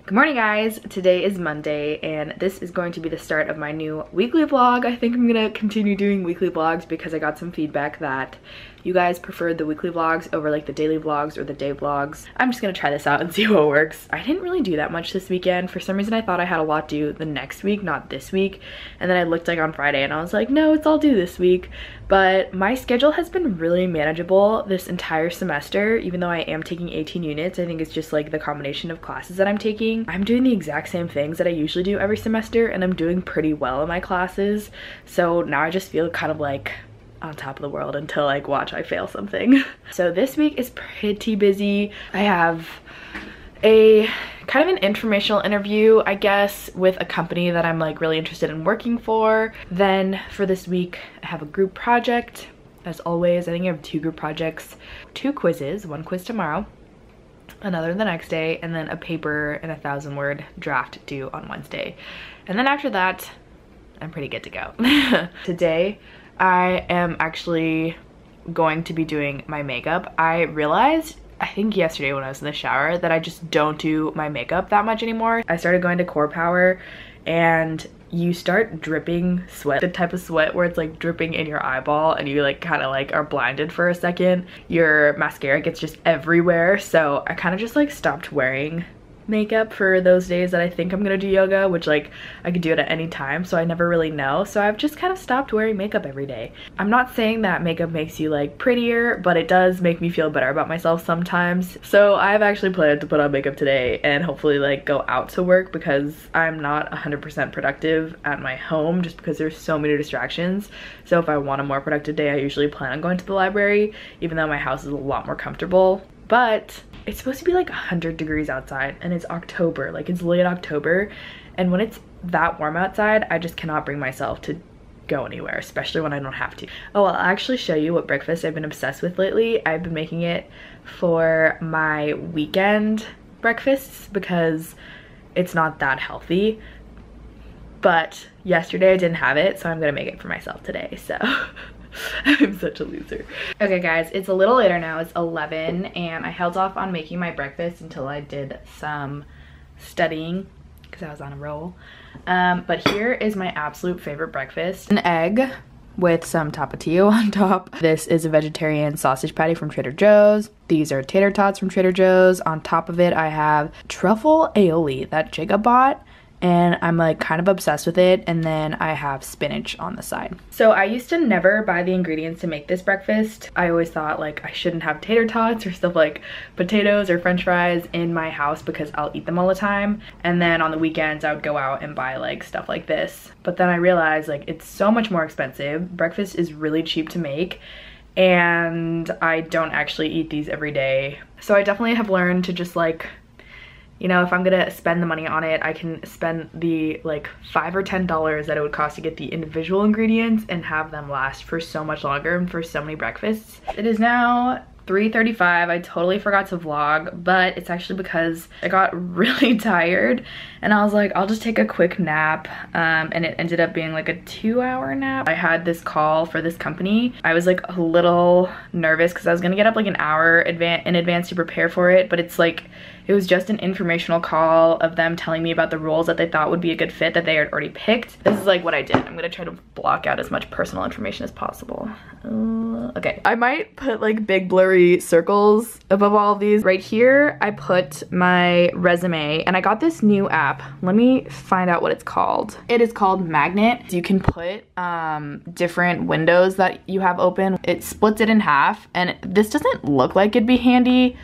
Good morning, guys. Today is Monday and this is going to be the start of my new weekly vlog. I think I'm gonna continue doing weekly vlogs because I got some feedback that you guys preferred the weekly vlogs over like the daily vlogs or the day vlogs. I'm just gonna try this out and see how it works. I didn't really do that much this weekend. For some reason I thought I had a lot due the next week, not this week. And then I looked like on Friday and I was like, no, it's all due this week. But my schedule has been really manageable this entire semester, even though I am taking 18 units. I think it's just like the combination of classes that I'm taking. I'm doing the exact same things that I usually do every semester and I'm doing pretty well in my classes. So now I just feel kind of like on top of the world until like watch I fail something. So this week is pretty busy. I have a kind of an informational interview, I guess, with a company that I'm like really interested in working for. Then for this week I have a group project. As always, I think I have 2 group projects, 2 quizzes, 1 quiz tomorrow, another the next day, and then a paper and a 1,000-word draft due on Wednesday. And then after that I'm pretty good to go. Today I am actually going to be doing my makeup. I realized, I think yesterday when I was in the shower, that I just don't do my makeup that much anymore. I started going to Core Power and you start dripping sweat, the type of sweat where it's like dripping in your eyeball and you like kind of like are blinded for a second. Your mascara gets just everywhere. So I kind of just like stopped wearing makeup for those days that I think I'm gonna do yoga, which like I could do it at any time, so I never really know. So I've just kind of stopped wearing makeup every day. I'm not saying that makeup makes you like prettier, but it does make me feel better about myself sometimes. So I've actually planned to put on makeup today and hopefully like go out to work because I'm not 100% productive at my home just because there's so many distractions. So if I want a more productive day, I usually plan on going to the library, even though my house is a lot more comfortable. But it's supposed to be like 100 degrees outside and it's October, like it's late October, and when it's that warm outside I just cannot bring myself to go anywhere, especially when I don't have to. Oh, I'll actually show you what breakfast I've been obsessed with lately. I've been making it for my weekend breakfasts because it's not that healthy, but yesterday I didn't have it, so I'm gonna make it for myself today. So I'm such a loser. Okay guys, it's a little later now. It's 11 and I held off on making my breakfast until I did some studying because I was on a roll. But here is my absolute favorite breakfast. An egg with some tapatio on top. This is a vegetarian sausage patty from Trader Joe's. These are tater tots from Trader Joe's. On top of it I have truffle aioli that Jacob bought, and I'm like kind of obsessed with it, and then I have spinach on the side. So I used to never buy the ingredients to make this breakfast. I always thought like I shouldn't have tater tots or stuff like potatoes or french fries in my house because I'll eat them all the time, and then on the weekends I would go out and buy like stuff like this. But then I realized like it's so much more expensive. Breakfast is really cheap to make and I don't actually eat these every day. So I definitely have learned to just like, you know, if I'm gonna spend the money on it, I can spend the like $5 or $10 that it would cost to get the individual ingredients and have them last for so much longer and for so many breakfasts. It is now 3:35. I totally forgot to vlog, but it's actually because I got really tired and I was like, I'll just take a quick nap, and it ended up being like a 2-hour nap. I had this call for this company. I was like a little nervous because I was gonna get up like an hour in advance to prepare for it, but it's like it was just an informational call of them telling me about the roles that they thought would be a good fit that they had already picked. This is like what I did. I'm gonna try to block out as much personal information as possible. Okay, I might put like big blurry circles above all of these. Right here, I put my resume, and I got this new app. Let me find out what it's called. It is called Magnet. You can put different windows that you have open. It splits it in half, and this doesn't look like it'd be handy.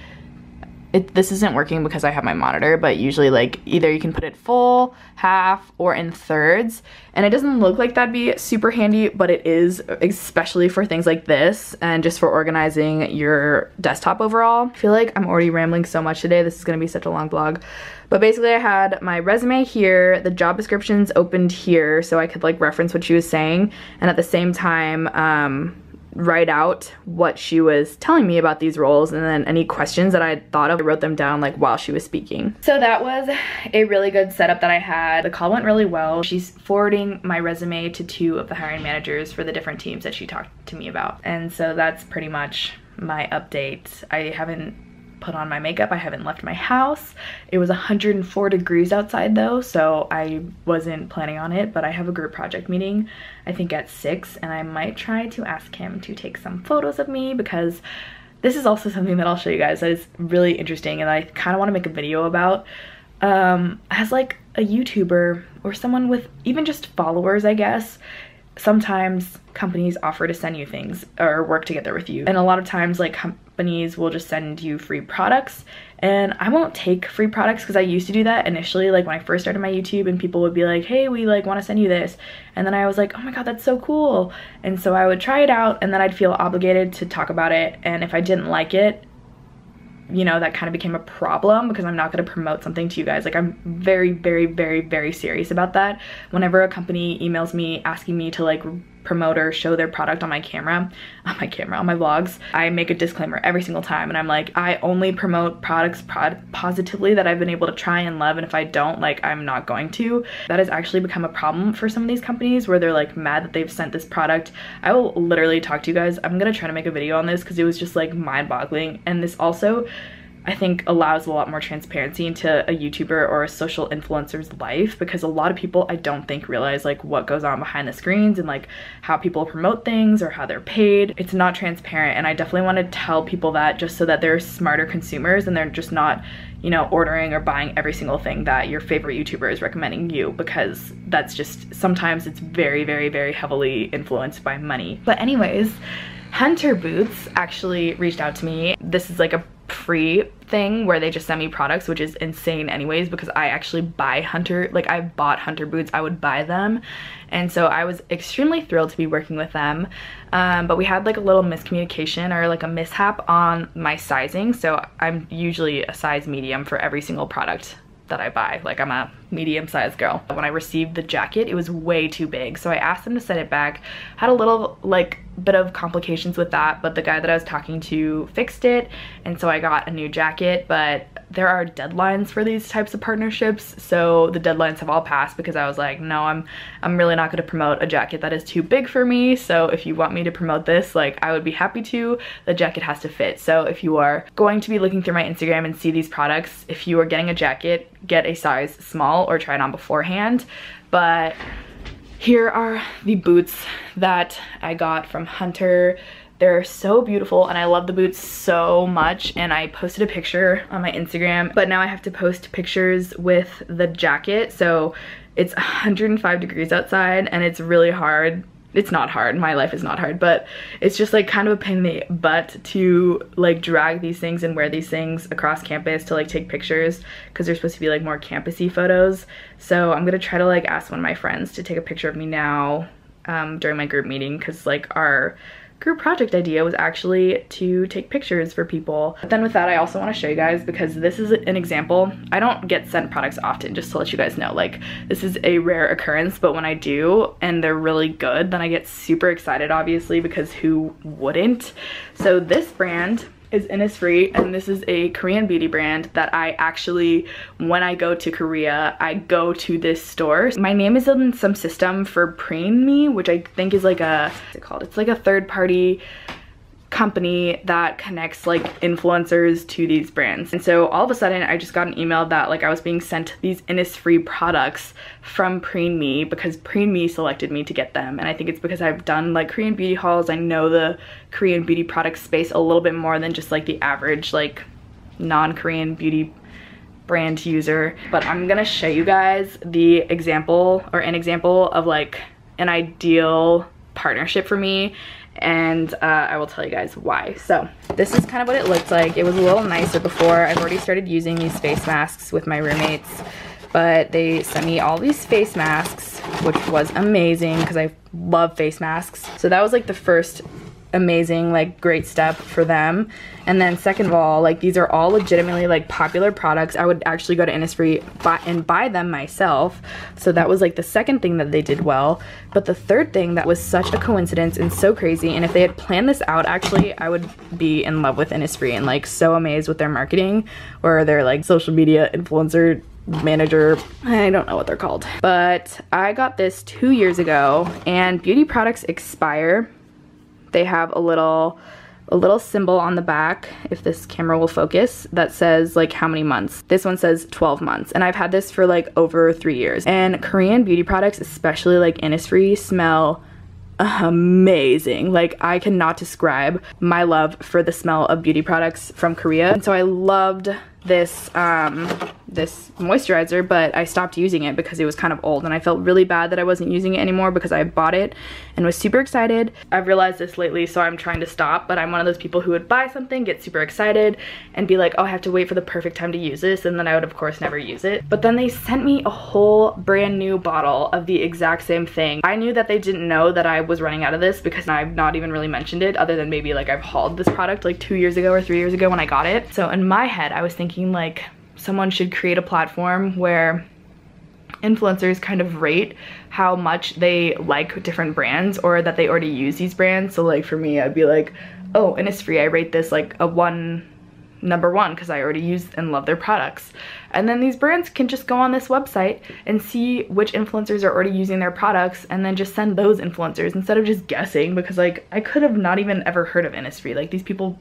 This isn't working because I have my monitor, but usually like either you can put it full, half, or in thirds. And it doesn't look like that'd be super handy, but it is, especially for things like this and just for organizing your desktop overall. I feel like I'm already rambling so much today. This is gonna be such a long vlog. But basically I had my resume here, the job descriptions opened here so I could like reference what she was saying, and at the same time write out what she was telling me about these roles, and then any questions that I thought of, I wrote them down like while she was speaking. So that was a really good setup that I had. The call went really well. She's forwarding my resume to 2 of the hiring managers for the different teams that she talked to me about. And so that's pretty much my update. I haven't put on my makeup. I haven't left my house. It was 104 degrees outside though, so I wasn't planning on it, but I have a group project meeting, I think at 6, and I might try to ask him to take some photos of me because this is also something that I'll show you guys that is really interesting and I kind of want to make a video about. As like a YouTuber or someone with even just followers, I guess, sometimes companies offer to send you things or work together with you. And a lot of times like companies will just send you free products, and I won't take free products because I used to do that initially, like when I first started my YouTube, and people would be like, hey, we like want to send you this. And then I was like, oh my god, that's so cool. And so I would try it out and then I'd feel obligated to talk about it. And if I didn't like it, you know, that kind of became a problem because I'm not going to promote something to you guys. Like I'm very, very, very, very serious about that. Whenever a company emails me asking me to like promote or show their product on my vlogs, I make a disclaimer every single time, and I'm like, I only promote products positively that I've been able to try and love, and if I don't, like, I'm not going to. That has actually become a problem for some of these companies where they're like mad that they've sent this product. I will literally talk to you guys. I'm gonna try to make a video on this because it was just like mind-boggling, and this also I think allows a lot more transparency into a YouTuber or a social influencer's life, because a lot of people I don't think realize like what goes on behind the screens and like how people promote things or how they're paid. It's not transparent, and I definitely want to tell people that just so that they're smarter consumers and they're just not, you know, ordering or buying every single thing that your favorite YouTuber is recommending you, because that's just, sometimes it's very, very, very heavily influenced by money. But anyways, Hunter Boots actually reached out to me. This is like a free thing where they just send me products, which is insane anyways because I actually buy Hunter, like I bought Hunter Boots, I would buy them, and so I was extremely thrilled to be working with them. But we had like a little miscommunication or like a mishap on my sizing, so I'm usually a size medium for every single product that I buy. Like I'm a medium-sized girl. When I received the jacket, it was way too big, so I asked them to send it back. Had a little like bit of complications with that, but the guy that I was talking to fixed it, and so I got a new jacket. But there are deadlines for these types of partnerships, so the deadlines have all passed because I was like, no, I'm really not going to promote a jacket that is too big for me. So if you want me to promote this, like I would be happy to. The jacket has to fit. So if you are going to be looking through my Instagram and see these products, if you are getting a jacket, get a size small or try it on beforehand. But here are the boots that I got from Hunter. They're so beautiful and I love the boots so much, and I posted a picture on my Instagram, but now I have to post pictures with the jacket. So it's 105 degrees outside and it's really hard. It's not hard, my life is not hard, but it's just like kind of a pain in the butt to like drag these things and wear these things across campus to like take pictures, because they're supposed to be like more campus-y photos. So I'm gonna try to like ask one of my friends to take a picture of me now during my group meeting, because like our group project idea was actually to take pictures for people. But then with that, I also want to show you guys, because this is an example. I don't get sent products often, just to let you guys know. Like this is a rare occurrence, but when I do and they're really good, then I get super excited, obviously, because who wouldn't? So this brand is Innisfree, and this is a Korean beauty brand that I actually, when I go to Korea, I go to this store. My name is in some system for Preen Me, which I think is like a, what's it called? It's like a third-party company that connects like influencers to these brands. And so all of a sudden I just got an email that like I was being sent these Innisfree products from Preen Me, because Preen Me selected me to get them. And I think it's because I've done like Korean beauty hauls. I know the Korean beauty product space a little bit more than just like the average like non-Korean beauty brand user. But I'm gonna show you guys the example, or an example of like an ideal partnership for me, and I will tell you guys why. So this is kind of what it looked like. It was a little nicer before. I've already started using these face masks with my roommates, but they sent me all these face masks, which was amazing because I love face masks. So that was like the first amazing, like great step for them. And then second of all, like these are all legitimately like popular products. I would actually go to Innisfree and buy them myself. So that was like the second thing that they did well. But the third thing that was such a coincidence and so crazy, and if they had planned this out, actually I would be in love with Innisfree and like so amazed with their marketing or their like social media influencer manager, I don't know what they're called. But I got this 2 years ago, and beauty products expire. They have a little a little symbol on the back, if this camera will focus, that says like how many months. This one says 12 months, and I've had this for like over 3 years. And Korean beauty products, especially like Innisfree, smell amazing. Like, I cannot describe my love for the smell of beauty products from Korea. And so I loved this this moisturizer, but I stopped using it because it was kind of old, and I felt really bad that I wasn't using it anymore because I bought it and was super excited. I've realized this lately, so I'm trying to stop, but I'm one of those people who would buy something, get super excited, and be like, oh, I have to wait for the perfect time to use this, and then I would of course never use it. But then they sent me a whole brand new bottle of the exact same thing. I knew that they didn't know that I was running out of this because I've not even really mentioned it, other than maybe like I've hauled this product like 2 years ago or 3 years ago when I got it. So in my head, I was thinking like, someone should create a platform where influencers kind of rate how much they like different brands, or that they already use these brands. So like for me, I'd be like, oh, Innisfree, I rate this like a number one because I already use and love their products. And then these brands can just go on this website and see which influencers are already using their products, and then just send those influencers instead of just guessing, because like I could have not even ever heard of Innisfree. Like, these people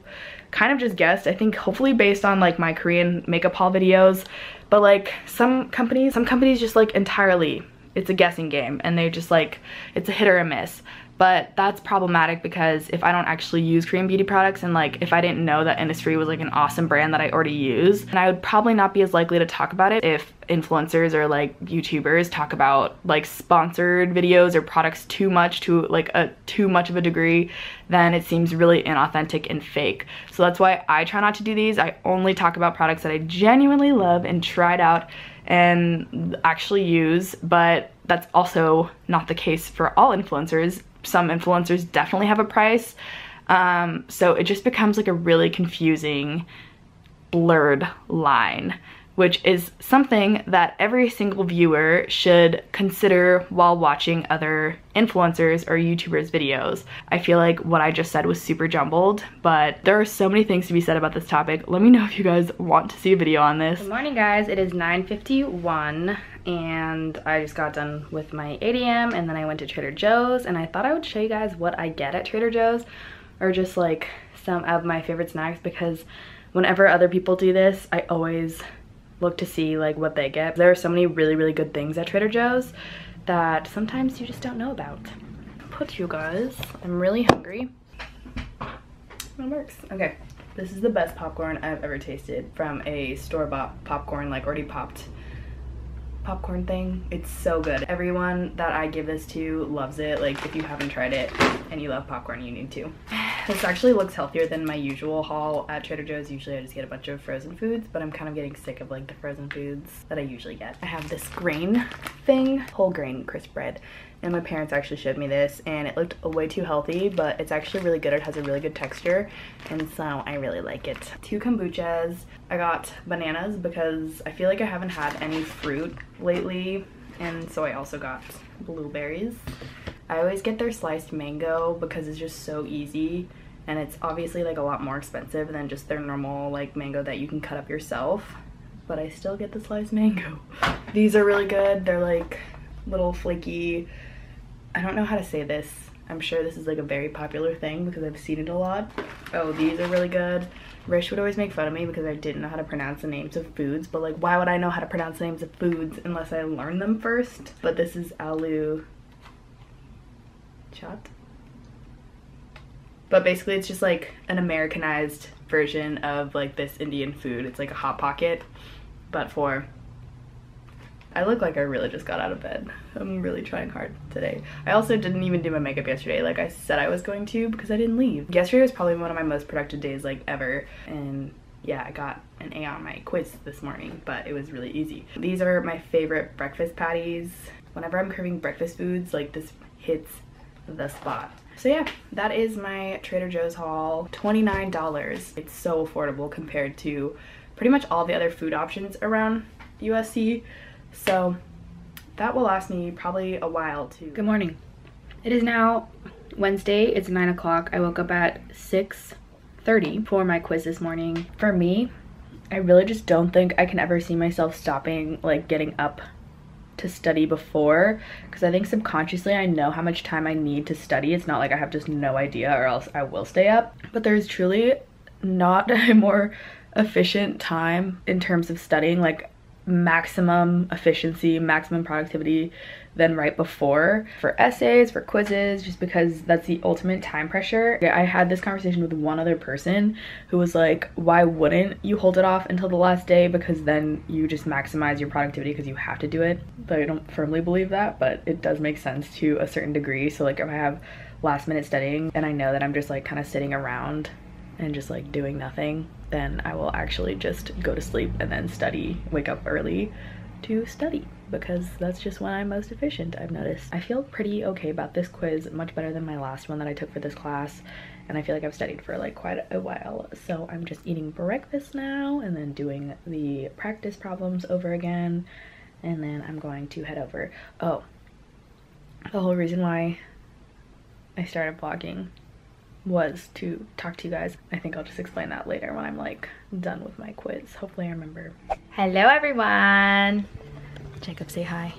kind of just guessed, I think hopefully based on like my Korean makeup haul videos, but like some companies just like entirely, it's a guessing game, and they're just like, it's a hit or a miss. But that's problematic because if I don't actually use Korean beauty products, and like if I didn't know that Innisfree was like an awesome brand that I already use, and I would probably not be as likely to talk about it if influencers or like YouTubers talk about like sponsored videos or products too much, to like too much of a degree, then it seems really inauthentic and fake. So that's why I try not to do these. I only talk about products that I genuinely love and tried out and actually use, but that's also not the case for all influencers. Some influencers definitely have a price, so it just becomes like a really confusing, blurred line, which is something that every single viewer should consider while watching other influencers or YouTubers videos. I feel like what I just said was super jumbled, but there are so many things to be said about this topic. Let me know if you guys want to see a video on this. Good morning, guys. It is 9:51 and I just got done with my 8 a.m. and then I went to Trader Joe's, and I thought I would show you guys what I get at Trader Joe's, or just like some of my favorite snacks, because whenever other people do this, I always look to see like what they get. There are so many really good things at Trader Joe's that sometimes you just don't know about. Put you guys, I'm really hungry. It works. Okay, this is the best popcorn I've ever tasted from a store-bought popcorn, like already popped popcorn thing. It's so good. Everyone that I give this to loves it. Like, if you haven't tried it and you love popcorn, you need to. This actually looks healthier than my usual haul at Trader Joe's. Usually I just get a bunch of frozen foods, but I'm kind of getting sick of like the frozen foods that I usually get. I have this grain thing, whole grain crisp bread, and my parents actually showed me this, and it looked way too healthy, but it's actually really good. It has a really good texture, and so I really like it. 2 kombuchas. I got bananas because I feel like I haven't had any fruit lately, and so I also got blueberries. I always get their sliced mango because it's just so easy, and it's obviously like a lot more expensive than just their normal like mango that you can cut up yourself, but I still get the sliced mango. These are really good. They're like little flaky, I don't know how to say this. I'm sure this is like a very popular thing because I've seen it a lot. Oh, these are really good. Rish would always make fun of me because I didn't know how to pronounce the names of foods, but like, why would I know how to pronounce the names of foods unless I learn them first? But this is aloo chat. But basically it's just like an Americanized version of like this Indian food. It's like a Hot Pocket, but for... I look like I really just got out of bed. I'm really trying hard today. I also didn't even do my makeup yesterday like I said I was going to because I didn't leave. Yesterday was probably one of my most productive days like ever, and yeah, I got an A on my quiz this morning, but it was really easy. These are my favorite breakfast patties. Whenever I'm craving breakfast foods, like this hits the spot. So yeah, that is my Trader Joe's haul. $29. It's so affordable compared to pretty much all the other food options around USC. So that will last me probably a while too. Good morning. It is now Wednesday. It's 9 o'clock. I woke up at 6:30 for my quiz this morning. For me, I really just don't think I can ever see myself stopping like getting up to study before, because I think subconsciously I know how much time I need to study. It's not like I have just no idea or else I will stay up. But there's truly not a more efficient time in terms of studying, like maximum efficiency, maximum productivity than right before for essays, for quizzes, just because that's the ultimate time pressure. I had this conversation with one other person who was like, why wouldn't you hold it off until the last day, because then you just maximize your productivity because you have to do it. But I don't firmly believe that, but it does make sense to a certain degree. So like if I have last minute studying and I know that I'm just like kind of sitting around and just like doing nothing, then I will actually just go to sleep and then study, wake up early to study, because that's just when I'm most efficient, I've noticed. I feel pretty okay about this quiz, much better than my last one that I took for this class, and I feel like I've studied for like quite a while. So I'm just eating breakfast now and then doing the practice problems over again, and then I'm going to head over. Oh, the whole reason why I started vlogging was to talk to you guys. I think I'll just explain that later when I'm like done with my quiz. Hopefully I remember. Hello everyone. Jacob, say hi.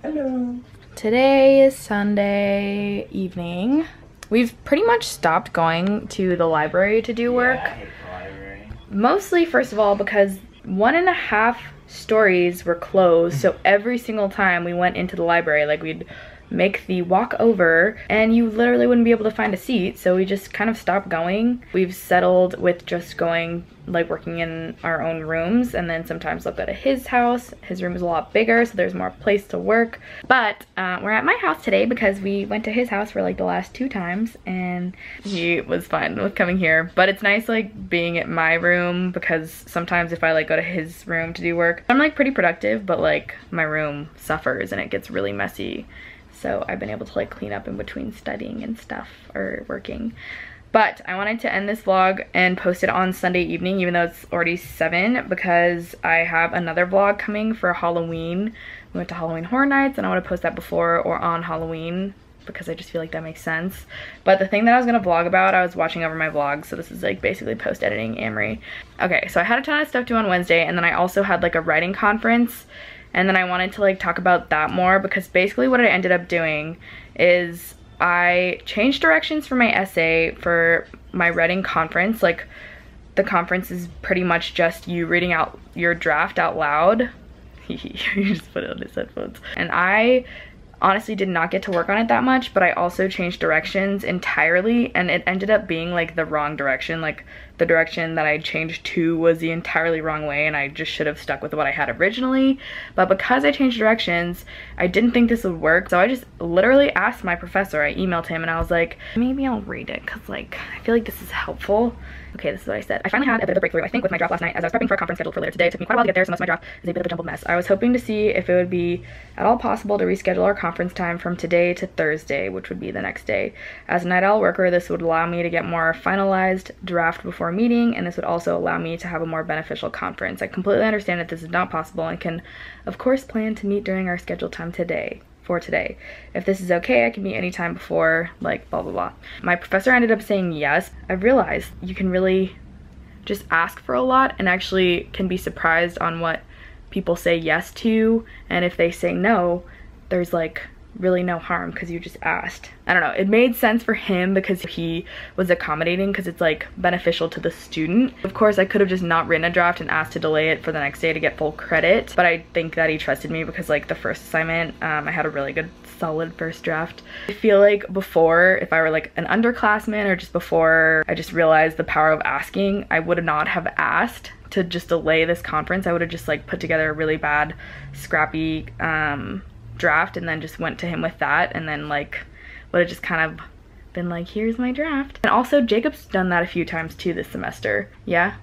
Hello. Today is Sunday evening. We've pretty much stopped going to the library to do work. Yeah, I hate the library. Mostly, first of all, because 1.5 stories were closed, so every single time we went into the library, like we'd make the walk over and you literally wouldn't be able to find a seat, so we just kind of stopped going. We've settled with just going, like working in our own rooms, and then sometimes I'll go to his house. His room is a lot bigger, so there's more place to work. But we're at my house today because we went to his house for like the last 2 times and he was fine with coming here. But it's nice like being at my room, because sometimes if I like go to his room to do work, I'm like pretty productive, but like my room suffers and it gets really messy. So I've been able to like clean up in between studying and stuff, or working. But I wanted to end this vlog and post it on Sunday evening, even though it's already 7, because I have another vlog coming for Halloween. We went to Halloween Horror Nights and I want to post that before or on Halloween, because I just feel like that makes sense. But the thing that I was gonna vlog about, I was watching over my vlog, so this is like basically post-editing Annemarie. Okay, so I had a ton of stuff to do on Wednesday, and then I also had like a writing conference. And then I wanted to like talk about that more, because basically what I ended up doing is I changed directions for my essay for my writing conference. Like the conference is pretty much just you reading out your draft out loud. You just put it on his headphones. And I honestly did not get to work on it that much, but I also changed directions entirely, and it ended up being like the wrong direction. Like the direction that I changed to was the entirely wrong way, and I just should have stuck with what I had originally. But because I changed directions, I didn't think this would work, so I just literally asked my professor. I emailed him and I was like, maybe I'll read it, because like I feel like this is helpful. Okay, this is what I said. I finally had a bit of a breakthrough, I think, with my draft last night. As I was prepping for a conference scheduled for later today, it took me quite a while to get there, so most of my draft is a bit of a jumbled mess. I was hoping to see if it would be at all possible to reschedule our conference time from today to Thursday, which would be the next day. As a night owl worker, this would allow me to get more finalized draft before meeting, and this would also allow me to have a more beneficial conference. I completely understand that this is not possible and can, of course, plan to meet during our scheduled time today. If this is okay, I can meet anytime before, like, blah, blah, blah. My professor ended up saying yes. I realized you can really just ask for a lot and actually can be surprised on what people say yes to, and if they say no, there's like really no harm because you just asked. I don't know, it made sense for him because he was accommodating, because it's like beneficial to the student. Of course, I could have just not written a draft and asked to delay it for the next day to get full credit, but I think that he trusted me because like the first assignment, I had a really good solid first draft. I feel like before, if I were like an underclassman or just before I just realized the power of asking, I would not have asked to just delay this conference. I would have just like put together a really bad, scrappy draft and then just went to him with that, and then like would have just kind of been like, here's my draft. And also Jacob's done that a few times too this semester. Yeah?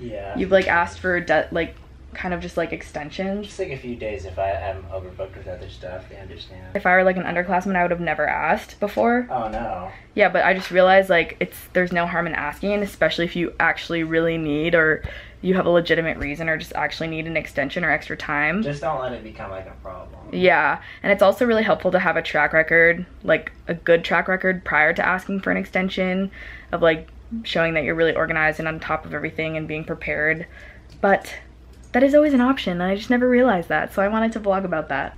Yeah. You've like asked for like kind of just like extensions. Just like a few days if I am overbooked with other stuff, they understand. If I were like an underclassman, I would have never asked before. Oh no. Yeah, but I just realized like there's no harm in asking, and especially if you actually really need, or you have a legitimate reason, or just actually need an extension or extra time. Just don't let it become like a problem. Yeah, and it's also really helpful to have a track record, like a good track record prior to asking for an extension, of like showing that you're really organized and on top of everything and being prepared. But That is always an option, and I just never realized that, so I wanted to vlog about that.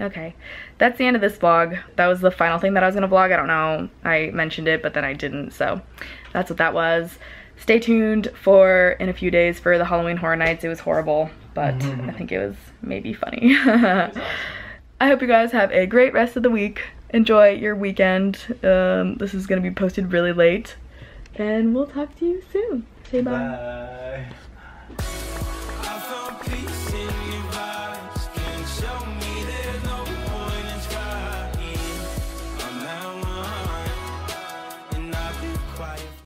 Okay, that's the end of this vlog. That was the final thing that I was gonna vlog. I don't know, I mentioned it, but then I didn't, so that's what that was. Stay tuned for in a few days for the Halloween Horror Nights. It was horrible, but I think it was maybe funny. I hope you guys have a great rest of the week. Enjoy your weekend. This is gonna be posted really late, and we'll talk to you soon. Say bye. Bye.